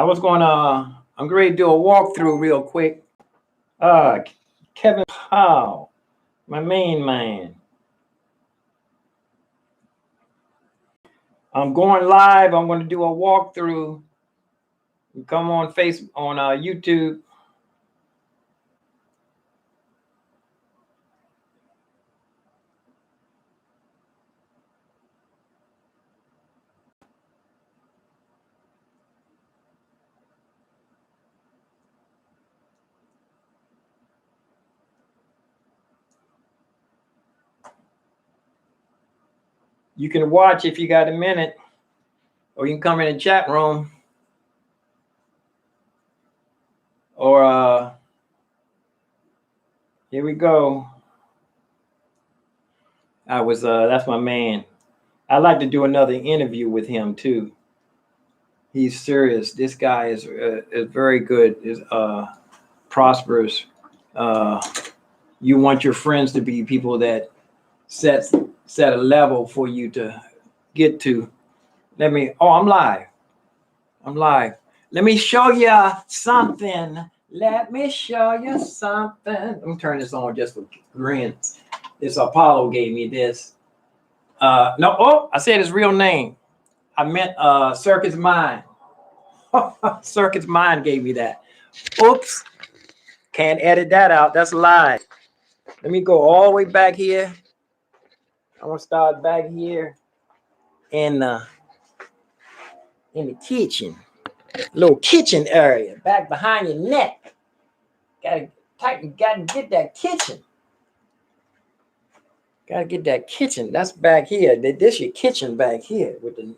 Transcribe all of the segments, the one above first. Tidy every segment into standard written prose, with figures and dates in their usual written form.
was going to, I'm going to do a walkthrough real quick. Uh, Kevin Powell, my main man. I'm going live. I'm going to do a walkthrough. Come on Facebook, on YouTube. You can watch if you got a minute, or you can come in the chat room, or here we go. That's my man. I'd like to do another interview with him too. He's serious. This guy is very good. Is prosperous. You want your friends to be people that set a level for you to get to. I'm live. Let me show you something. Let me show you something. Let me turn this on just for grins. This Apollo gave me this. I said his real name. I meant Circus Mind. Circus Mind gave me that. Oops. Can't edit that out. That's live. Let me go all the way back here. I'm gonna start back here in the kitchen, little kitchen area, back behind your neck. Gotta get that kitchen. Gotta get that kitchen. That's back here. This your kitchen back here with the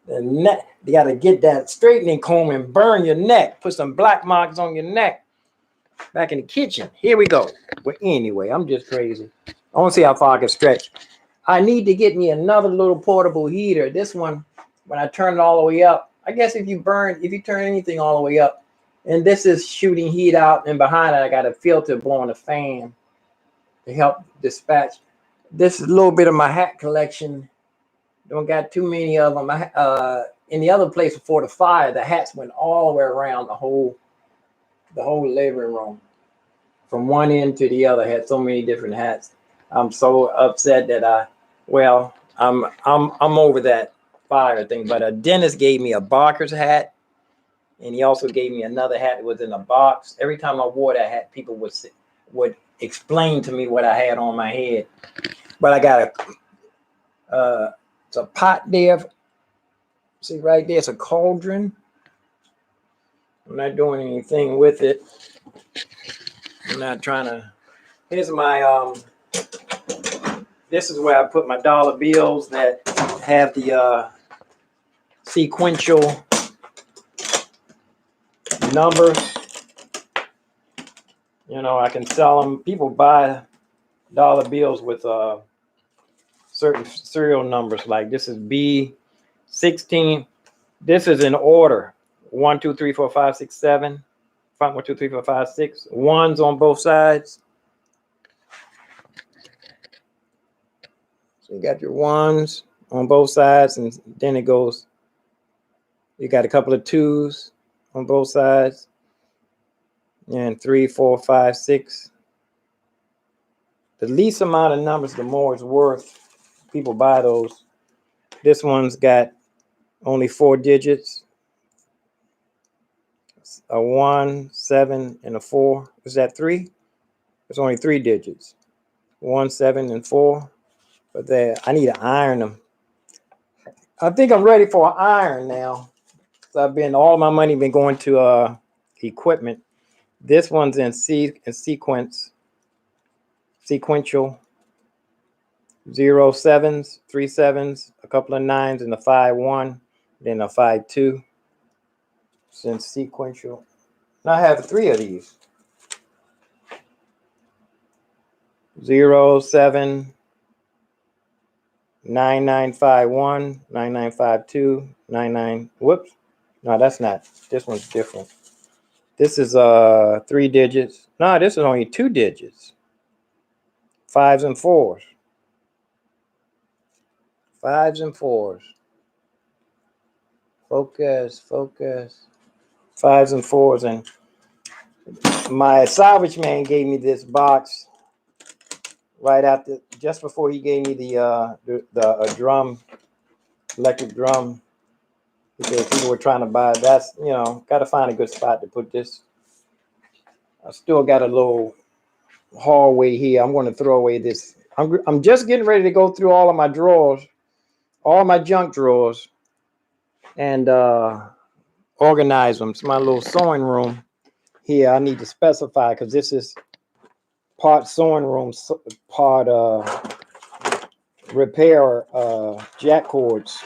neck. You gotta get that straightening comb and burn your neck. Put some black marks on your neck. Back in the kitchen. Here we go. Well, anyway, I'm just crazy. I want to see how far I can stretch. I need to get me another little portable heater. This one, when I turn it all the way up, I guess if you turn anything all the way up, and this is shooting heat out, and behind it, I got a filter blowing a fan to help dispatch. This is a little bit of my hat collection. Don't got too many of them. In the other place before the fire, the hats went all the way around the whole living room, from one end to the other. Had so many different hats. I'm so upset that I'm over that fire thing. But a dentist gave me a Barker's hat, and he also gave me another hat that was in a box. Every time I wore that hat, people would explain to me what I had on my head. But I got it's a pot there. See right there, it's a cauldron. I'm not doing anything with it. I'm not trying to. Here's my this is where I put my dollar bills that have the sequential numbers. You know, I can sell them. People buy dollar bills with certain serial numbers. Like this is B16. This is in order. 1, 2, 3, 4, 5, 6, 7. 1, 2, 3, 4, 5, 6. Ones on both sides. So you got your ones on both sides, and then it goes. You got a couple of twos on both sides, and 3, 4, 5, 6. The least amount of numbers, the more it's worth. People buy those. This one's got only 4 digits. A 1, 7, and a 4. Is that 3? It's only 3 digits. 1, 7, and 4. But there, I need to iron them. I think I'm ready for an iron now. So all my money been going to equipment. This one's in sequential. 0 7s, 3 7s, a couple of 9s, and a 5 1, then a 5 2. Since sequential. Now I have 3 of these. 0 7 9 9 5 1, 9 9 5 2, 9 9. Whoops. No, that's not. This one's different. This is 3 digits. No, this is only 2 digits. 5s and 4s. 5s and 4s. Focus, focus. 5s and 4s. And my salvage man gave me this box right after, just before he gave me the drum, electric drum. Because people were trying to buy it. That's, you know, got to find a good spot to put this. I still got a little hallway here. I'm going to throw away this. I'm just getting ready to go through all of my drawers, all my junk drawers, and organize them. It's my little sewing room here. I need to specify because this is part sewing room, part repair jack cords.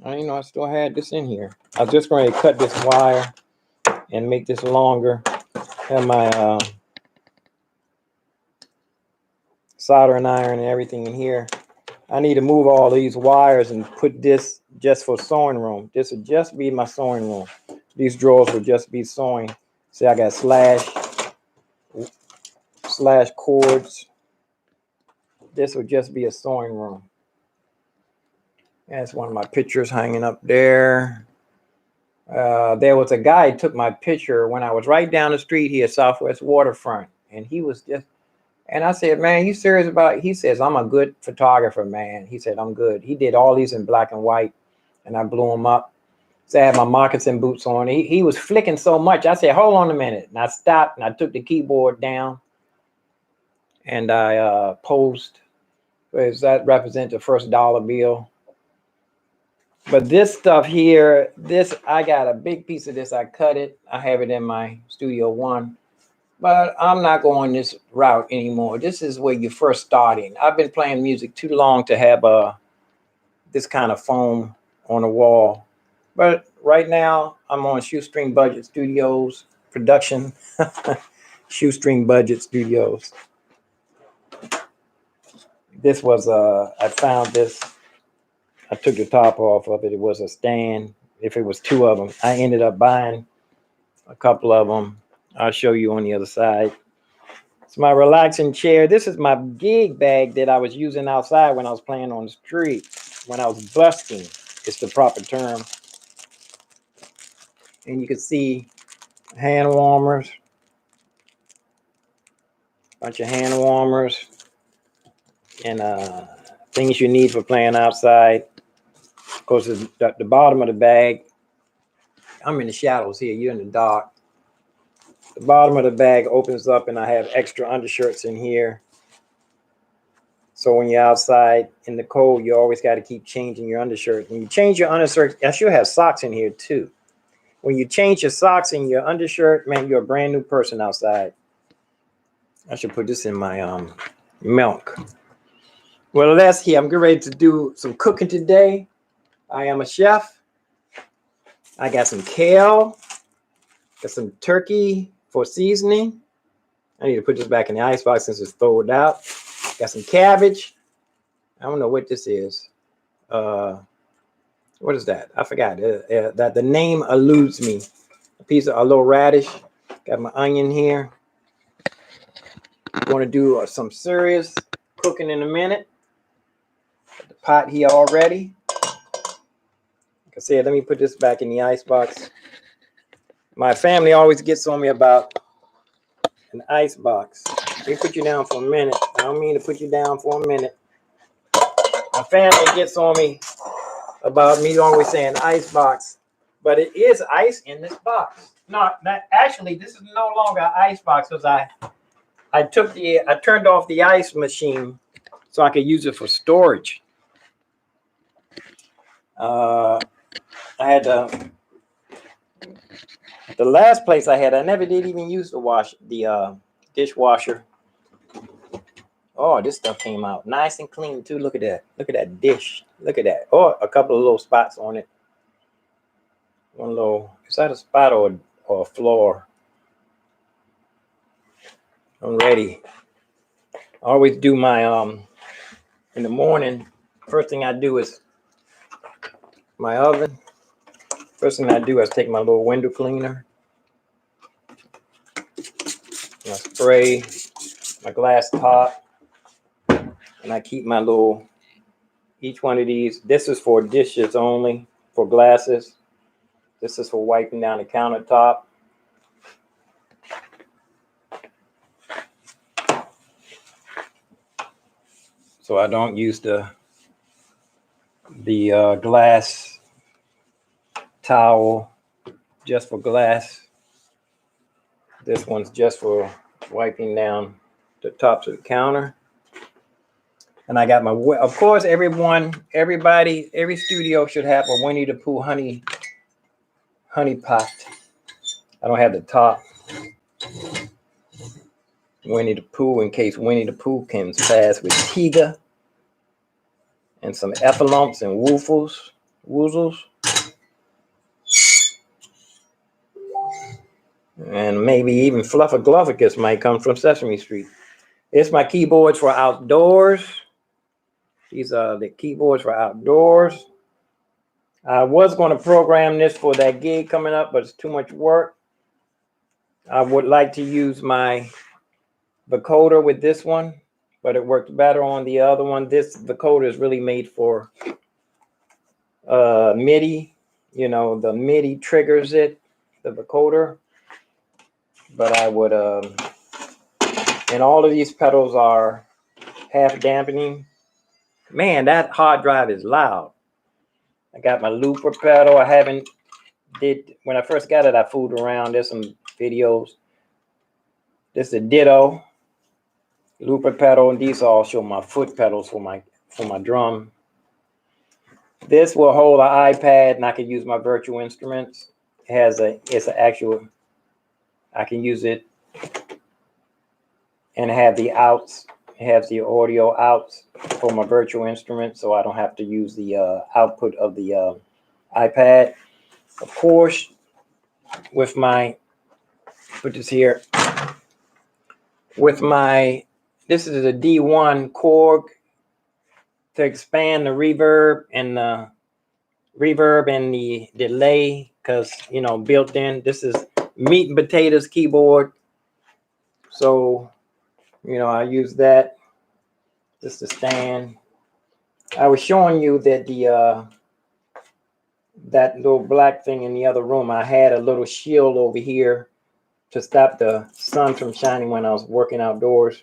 I didn't know I still had this in here. I was just going to cut this wire and make this longer. Have my soldering iron and everything in here. I need to move all these wires and put this just for sewing room. This would just be my sewing room. These drawers would just be sewing. See, I got slash cords. This would just be a sewing room. That's one of my pictures hanging up there. There was a guy who took my picture when I was right down the street here, Southwest Waterfront. And he was just, and I said, man, you serious about it? He says, I'm a good photographer, man. He said, I'm good. He did all these in black and white, and I blew him up. So I had my moccasin boots on. He was flicking so much. I said, hold on a minute. And I stopped, and I took the keyboard down, and I posed. Because that represents the first dollar bill. But this stuff here, I got a big piece of this. I cut it. I have it in my Studio One. But I'm not going this route anymore. This is where you're first starting. I've been playing music too long to have this kind of foam on the wall. But right now, I'm on Shoestring Budget Studios production. Shoestring Budget Studios. This was, I found this. I took the top off of it. It was a stand. If it was 2 of them, I ended up buying a couple of them. I'll show you on the other side. It's my relaxing chair. This is my gig bag that I was using outside when I was playing on the street. When I was busking, it's the proper term. And you can see hand warmers. Bunch of hand warmers. And things you need for playing outside. Of course, the bottom of the bag. I'm in the shadows here. You're in the dark. The bottom of the bag opens up, and I have extra undershirts in here. So when you're outside in the cold, you always got to keep changing your undershirt. When you change your undershirt, I should have socks in here too. When you change your socks and your undershirt, man, you're a brand new person outside. I should put this in my milk. Well, that's here. I'm getting ready to do some cooking today. I am a chef. I got some kale. Got some turkey for seasoning. I need to put this back in the icebox since it's thawed out. Got some cabbage. I don't know what this is. What is that? I forgot. That the name eludes me. A little radish. Got my onion here. I'm going to do some serious cooking in a minute. Got the pot here already. Like I said, let me put this back in the icebox. My family always gets on me about an icebox. Let me put you down for a minute. I don't mean to put you down for a minute. My family gets on me about me always saying icebox, but it is ice in this box. No, actually, this is no longer an icebox because I turned off the ice machine so I could use it for storage. I had the last place I never did even use the dishwasher. Oh, this stuff came out nice and clean too. Look at that. Look at that dish. Look at that. Oh, a couple of little spots on it. One little, is that a spot or a floor? I'm ready. I always do my in the morning. First thing I do is my oven. First thing I do is take my little window cleaner. I spray my glass top, and I keep my little Each one of these, this is for dishes only, for glasses. This is for wiping down the countertop. So I don't use the glass towel just for glass. This one's just for wiping down the tops of the counter. And I got my, of course, everybody, every studio should have a Winnie the Pooh honey pot. I don't have the top. Winnie the Pooh, in case Winnie the Pooh comes fast with Tiga. And some Effalumps and Woozles. And maybe even Fluffaglufficus might come from Sesame Street. It's my keyboards for outdoors. These are the keyboards for outdoors. I was going to program this for that gig coming up, but it's too much work. I would like to use my vocoder with this one, but it works better on the other one. This vocoder is really made for MIDI. You know, the MIDI triggers it, the vocoder. But I would, and all of these pedals are half dampening. Man, that hard drive is loud. I got my looper pedal. I haven't when I first got it, I fooled around. There's some videos. This is a Ditto looper pedal, and these all show my foot pedals for my drum. This will hold an iPad, and I can use my virtual instruments. It's an actual, I can use it and have the outs. It has the audio outs for my virtual instrument, so I don't have to use the output of the iPad. Of course, with my, put this here, with my, this is a D1 Korg to expand the reverb and the delay, because, you know, built in. This is meat and potatoes keyboard. So, you know, I use that. Just to stand. I was showing you that that little black thing in the other room, I had a little shield over here to stop the sun from shining when I was working outdoors.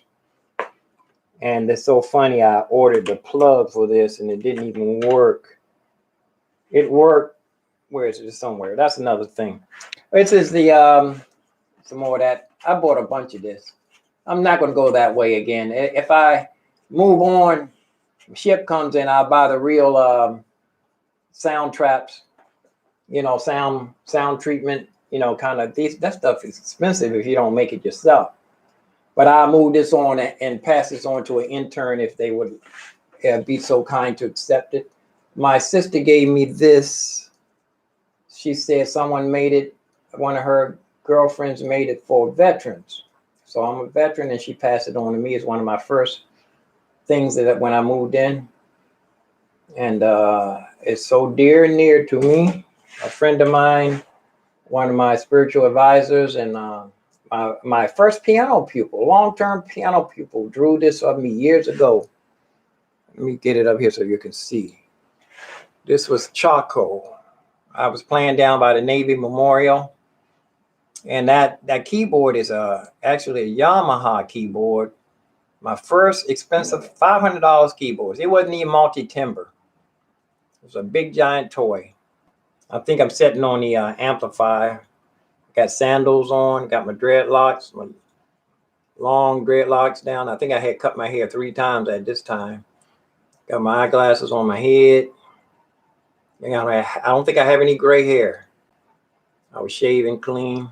And it's so funny, I ordered the plug for this and it didn't even work. It worked. Where is it? Somewhere. That's another thing. This is the some more of that. I bought a bunch of this. I'm not going to go that way again. If I move on, ship comes in, I'll buy the real sound traps, you know, sound treatment, you know, kind of that stuff is expensive if you don't make it yourself. But I'll move this on and pass this on to an intern if they would be so kind to accept it. My sister gave me this. She said someone made it, one of her girlfriends made it for veterans. So I'm a veteran and she passed it on to me. It's one of my first things that when I moved in. And it's so dear and near to me. A friend of mine, one of my spiritual advisors, and my first piano pupil, long-term piano pupil, drew this of me years ago. Let me get it up here so you can see. This was Chaco. I was playing down by the Navy Memorial. And that keyboard is actually a Yamaha keyboard. My first expensive $500 keyboard. It wasn't even multi-timbre. It was a big giant toy. I think I'm sitting on the amplifier. Got sandals on, got my dreadlocks, my long dreadlocks down. I think I had cut my hair 3 times at this time. Got my eyeglasses on my head. You know, I don't think I have any gray hair. I was shaving clean.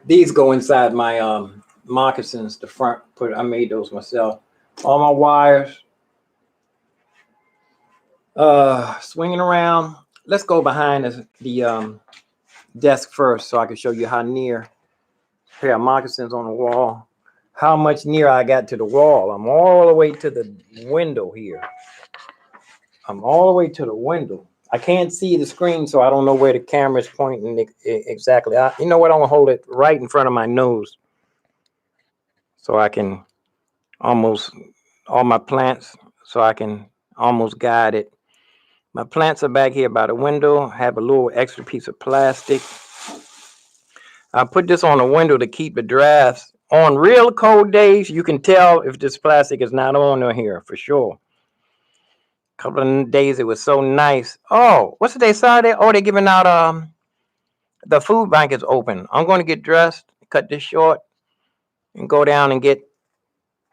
These go inside my moccasins, the front. I made those myself. All my wires. Swinging around. Let's go behind the desk first so I can show you how near. A pair of moccasins on the wall. How much near I got to the wall. I'm all the way to the window here. I'm all the way to the window. I can't see the screen, so I don't know where the camera is pointing exactly. You know what? I'm going to hold it right in front of my nose so I can almost all my plants, so I can Almost got it. My plants are back here by the window. I have a little extra piece of plastic. I put this on the window to keep the drafts. On real cold days, you can tell if this plastic is not on here for sure. A couple of days it was so nice. Oh, what's the day? Saturday? Oh, they're giving out the food bank is open. I'm going to get dressed, cut this short, and go down and get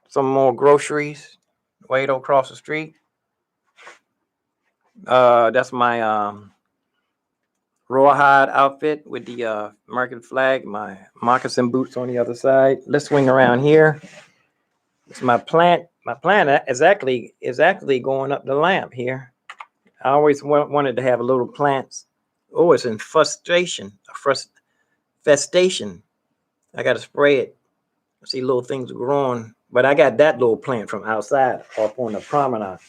some more groceries. Wait across the street. That's my rawhide outfit with the American flag. My moccasin boots on the other side. Let's swing around here. It's my plant. My plant is actually going up the lamp here. I always wanted to have a little plants. Oh, it's in festation. I got to spray it. See little things growing. But I got that little plant from outside up on the promenade.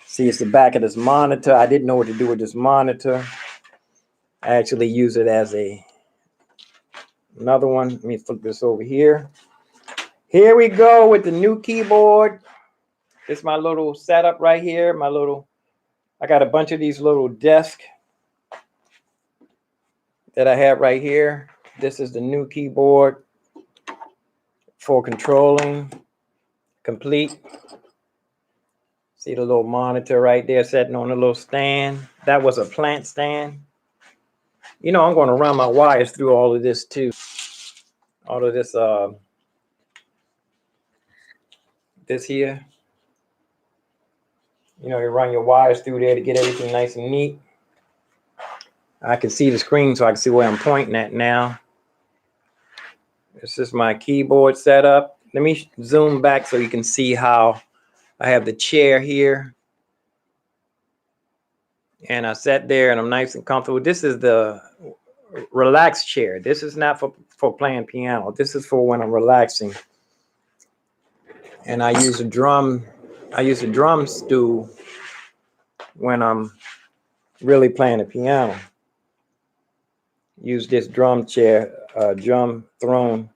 See, it's the back of this monitor. I didn't know what to do with this monitor. I actually use it as another one. Let me flip this over here. Here we go with the new keyboard. This is my little setup right here. I got a bunch of these little desks that I have right here. This is the new keyboard for controlling. Complete. See the little monitor right there sitting on a little stand. That was a plant stand. You know, I'm going to run my wires through all of this too. All of this, this here. You know, you run your wires through there to get everything nice and neat. I can see the screen so I can see where I'm pointing at now. This is my keyboard setup. Let me zoom back so you can see how I have the chair here. And I sat there and I'm nice and comfortable. This is the relaxed chair. This is not for playing piano. This is for when I'm relaxing. And I use a drum stool when I'm really playing the piano. Use this drum chair, drum throne.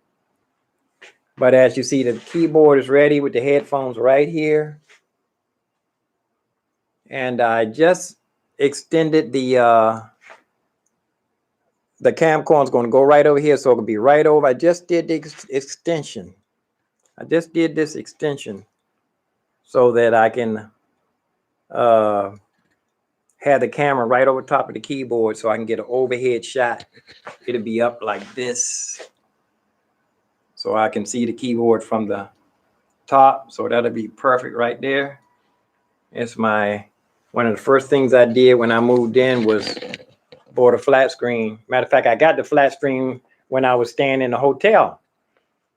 But as you see, the keyboard is ready with the headphones right here. And I just extended the camcorder is going to go right over here, so it can be right over. I just did the extension. I just did this extension so that I can have the camera right over top of the keyboard so I can get an overhead shot. It'll be up like this. So I can see the keyboard from the top. So that'll be perfect right there. It's one of the first things I did when I moved in was bought a flat screen. Matter of fact, I got the flat screen when I was staying in the hotel.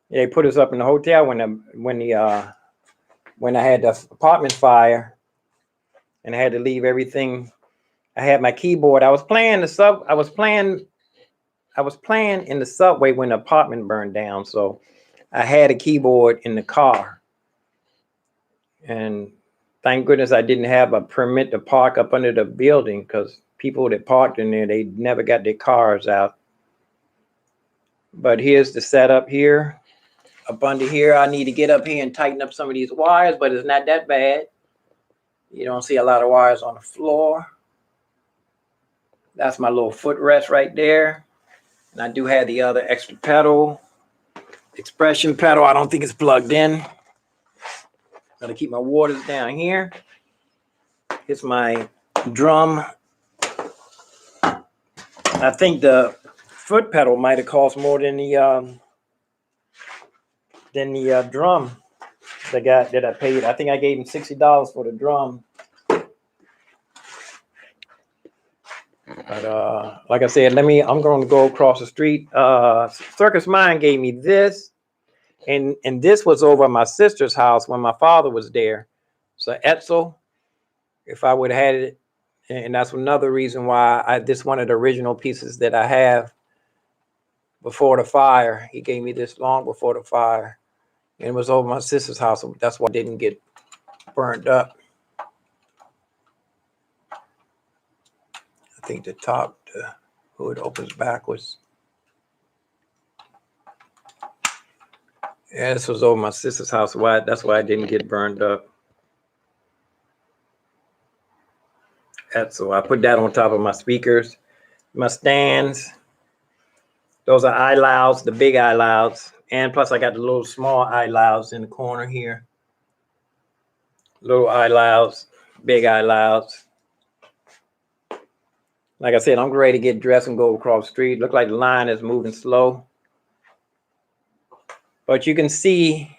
They put us up in the hotel when I had the apartment fire and I had to leave everything. I had my keyboard. I was playing in the subway when the apartment burned down. So I had a keyboard in the car. And thank goodness I didn't have a permit to park up under the building, because people that parked in there, they never got their cars out. But here's the setup here. Up under here, I need to get up here and tighten up some of these wires, but it's not that bad. You don't see a lot of wires on the floor. That's my little footrest right there. And I do have the other extra pedal, expression pedal. I don't think it's plugged in. Gotta keep my waters down here. Here's my drum. I think the foot pedal might have cost more than the drum that I paid. I think I gave him $60 for the drum. But like I said, I'm going to go across the street. Circus Mind gave me this, and this was over at my sister's house when my father was there. So Etzel, if I would have had it, and that's another reason why this one of the original pieces that I have before the fire. He gave me this long before the fire, and it was over my sister's house. So that's why it didn't get burned up. I think the hood opens backwards. Yeah, this was over my sister's house. That's why it didn't get burned up. So I put that on top of my speakers, my stands. Those are iLouds, the big iLouds. And plus I got the little small iLouds in the corner here. Little iLouds, big iLouds. Like I said, I'm ready to get dressed and go across the street. Look like the line is moving slow. But you can see,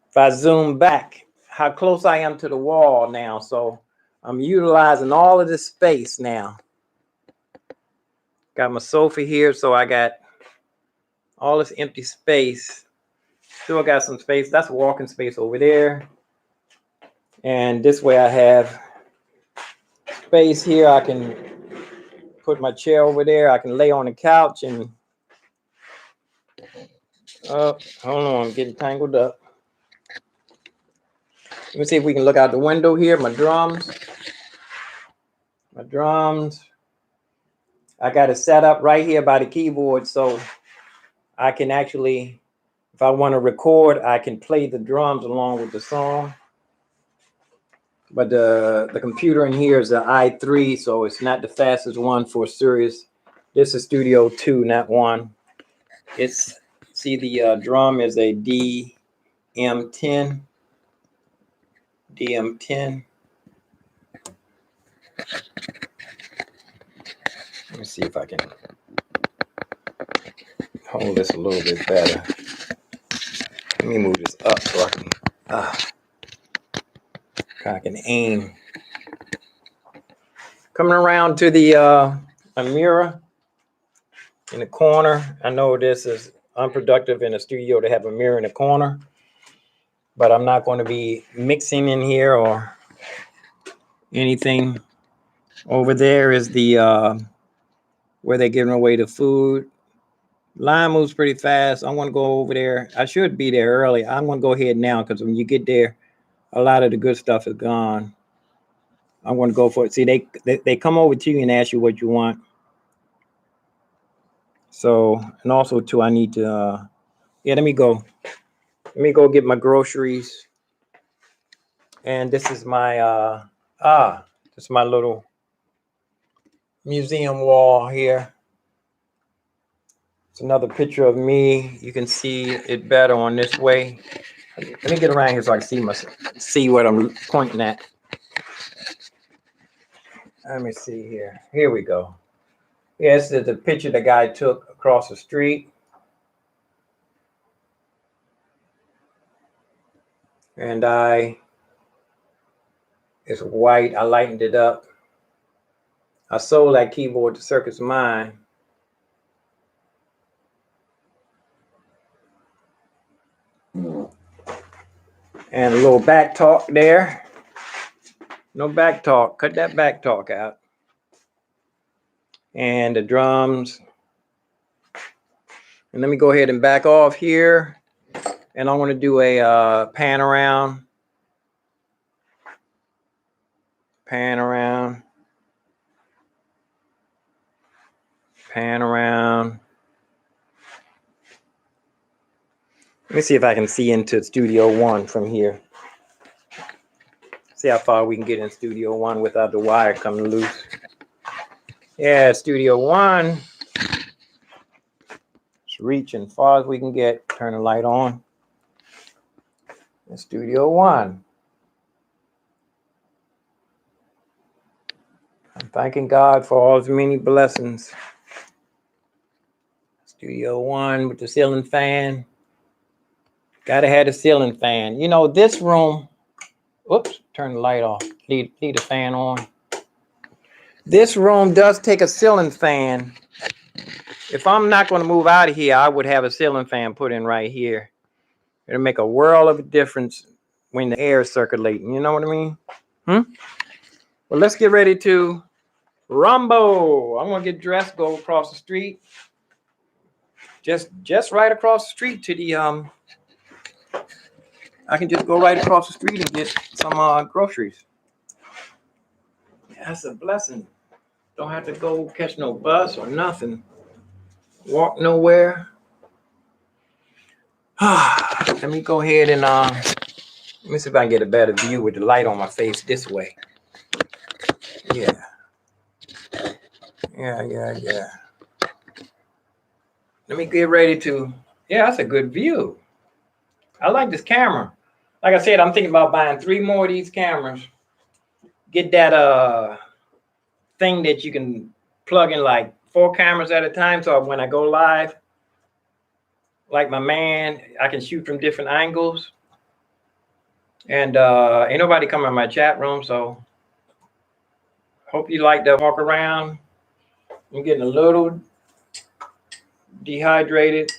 if I zoom back, how close I am to the wall now. So I'm utilizing all of this space now. Got my sofa here, so I got all this empty space. Still got some space. That's walking space over there. And this way I have space here. I can put my chair over there. I can lay on the couch and hold on, I'm getting tangled up. Let me see if we can look out the window here. My drums. I got it set up right here by the keyboard, so I can actually, if I want to record, I can play the drums along with the song. But the computer in here is the i3, so it's not the fastest one for Sirius. This is Studio 2, not 1. It's, see, the drum is a DM10. DM10. Let me see if I can hold this a little bit better. Let me move this up so I can aim. Coming around to the a mirror in the corner. I know this is unproductive in a studio to have a mirror in the corner, but I'm not going to be mixing in here or anything. Over there is the where they're giving away the food. Line moves pretty fast. I'm going to go over there. I should be there early. I'm going to go ahead now because when you get there, a lot of the good stuff is gone. I'm going to go for it. See, they come over to you and ask you what you want. So, and also too, I need to, let me go get my groceries. And this is my, this is my little museum wall here. It's another picture of me. You can see it better on this way. Let me get around here so I can see what I'm pointing at. Let me see here. Here we go. Yes, this is the picture the guy took across the street. And it's white. I lightened it up. I sold that keyboard to Circus Mind. And a little back talk there. No back talk. Cut that back talk out. And the drums. And let me go ahead and back off here. And I want to do a pan around. Pan around. Pan around. Let me see if I can see into Studio One from here. See how far we can get in Studio One without the wire coming loose. Yeah, Studio One. Just reaching far as we can get. Turn the light on. In Studio One. I'm thanking God for all his many blessings. Studio One with the ceiling fan. Gotta have the ceiling fan. You know, this room, oops, turn the light off. Leave the fan on. This room does take a ceiling fan. If I'm not going to move out of here, I would have a ceiling fan put in right here. It'll make a world of a difference when the air is circulating. You know what I mean? Well, let's get ready to rumble. I'm going to get dressed, go across the street. Just right across the street to the I can just go right across the street and get some groceries. That's a blessing. Don't have to go catch no bus or nothing. Walk nowhere. Let me go ahead and let me see if I can get a better view with the light on my face this way. Yeah. Yeah. Let me get ready to. Yeah, that's a good view. I like this camera. Like I said, I'm thinking about buying 3 more of these cameras. Get that thing that you can plug in like 4 cameras at a time. So when I go live, like my man, I can shoot from different angles. And ain't nobody come in my chat room, so hope you like to walk around. I'm getting a little dehydrated.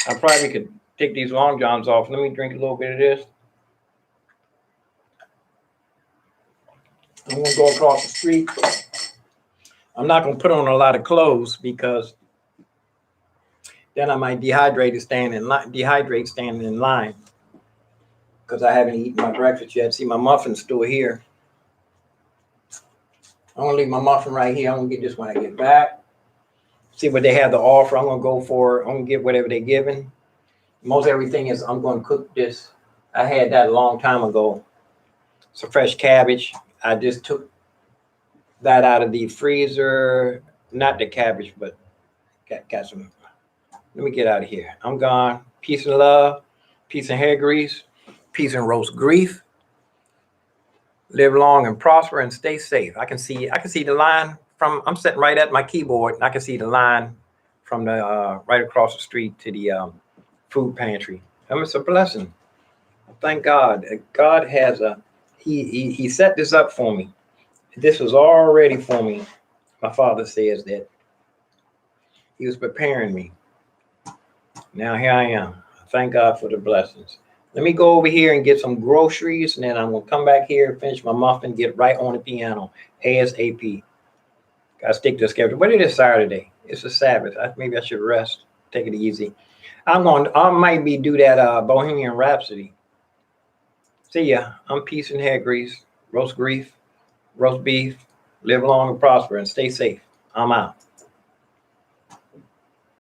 I probably could take these long johns off. Let me drink a little bit of this. I'm gonna go across the street. I'm not gonna put on a lot of clothes because then I might dehydrate standing in line because I haven't eaten my breakfast yet. See, my muffin's still here. I'm gonna leave my muffin right here. I'm gonna get this when I get back. See what they have to offer. I'm gonna get whatever they're giving. Most everything is, I'm gonna cook this. I had that a long time ago. It's a fresh cabbage. I just took that out of the freezer. Not the cabbage, but got some. Let me get out of here. I'm gone. Peace and love. Peace and hair grease. Peace and roast grief. Live long and prosper and stay safe. I can see the line from, I'm sitting right at my keyboard and I can see the line from the right across the street to the food pantry. It's a blessing. Thank God. God has he set this up for me. This was already for me. My father says that he was preparing me. Now here I am. Thank God for the blessings. Let me go over here and get some groceries, and then I'm gonna come back here, finish my muffin, get right on the piano ASAP. Gotta stick to the schedule. But it is Saturday. It's a Sabbath. Maybe I should rest, take it easy. I might do that Bohemian Rhapsody. See ya. I'm Peace and Hair Grease, roast grief, roast beef. Live long and prosper and stay safe. I'm out.